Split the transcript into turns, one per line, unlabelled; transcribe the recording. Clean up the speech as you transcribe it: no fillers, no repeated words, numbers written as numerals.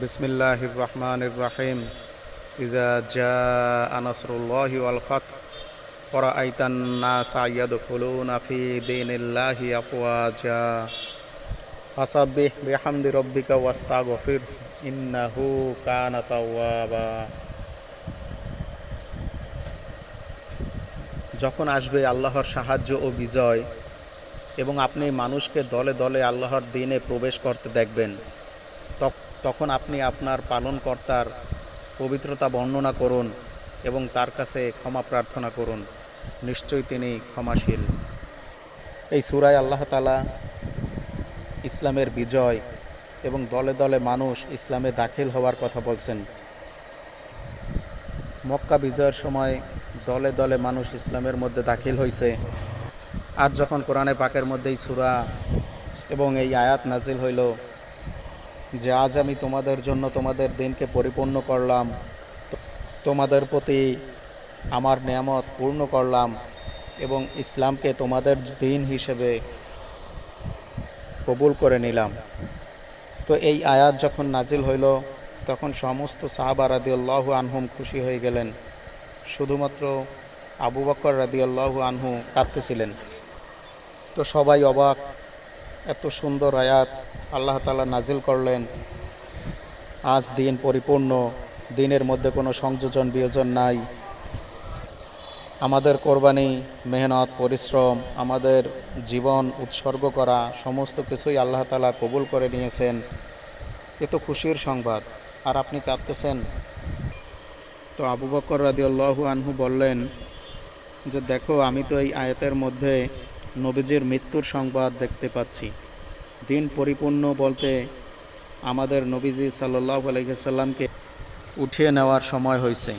বিসমিল্লাহির রহমানির রহিম। ইযা জাআ নাসরুল্লাহি ওয়াল ফাতহ ওয়া রাআইতান নাসা ইয়াদখুলুনা ফি দীনিল্লাহি আফওয়াজা ফাসাব্বিহ বিহামদি রাব্বিকা ওয়াস্তাগফির ইন্নাহু কানা তাওয়াবা। যখন আসবে আল্লাহর সাহায্য ও বিজয় এবং আপনি মানুষকে দলে দলে আল্লাহর দ্বীনে প্রবেশ করতে দেখবেন, তখন আপনি আপনার পালনকর্তার পবিত্রতা বর্ণনা করুন এবং তার কাছে ক্ষমা প্রার্থনা করুন। নিশ্চয়ই তিনি ক্ষমাশীল। এই সূরায় আল্লাহ তাআলা ইসলামের বিজয় এবং দলে দলে মানুষ ইসলামে দাখিল হওয়ার কথা বলছেন। মক্কা বিজয়ের সময় দলে দলে মানুষ ইসলামের মধ্যে দাখিল হয়েছে। আর যখন কোরআনে পাকের মধ্যে এই সূরা এবং এই আয়াত নাজিল হইল যে আজ আমি তোমাদের জন্য তোমাদের দিনকে পরিপূর্ণ করলাম, তোমাদের প্রতি আমার নেয়ামত পূর্ণ করলাম এবং ইসলামকে তোমাদের দিন হিসেবে কবুল করে নিলাম। তো এই আয়াত যখন নাজিল হইল তখন সমস্ত সাহাবা রাদিয়াল্লাহু আনহুম খুশি হয়ে গেলেন। শুধুমাত্র আবু বকর রাদিয়াল্লাহু আনহু কাঁদতেছিলেন। তো সবাই অবাক, এত সুন্দর আয়াত আল্লাহ তাআলা নাজিল করলেন। আজ দিন পরিপূর্ণ, দিনের মধ্যে কোনো সংযোজন বিয়োজন নাই। আমাদের কোরবানি, মেহনত, পরিশ্রম, আমাদের জীবন উৎসর্গ করা সমস্ত কিছুই আল্লাহ তাআলা কবুল করে নিয়েছেন। এ তো খুশির সংবাদ, আর আপনি কাঁদতেছেন। তো আবু বকর রাদিয়াল্লাহু আনহু বললেন যে দেখো, আমি তো এই আয়াতের মধ্যে নবীজির মৃত্যুর সংবাদ দেখতে পাচ্ছি। দিন পরিপূর্ণ বলতে আমাদের নবীজি সাল্লাল্লাহু আলাইহি ওয়াসাল্লামকে উঠিয়ে নেওয়ার সময় হয়েছে।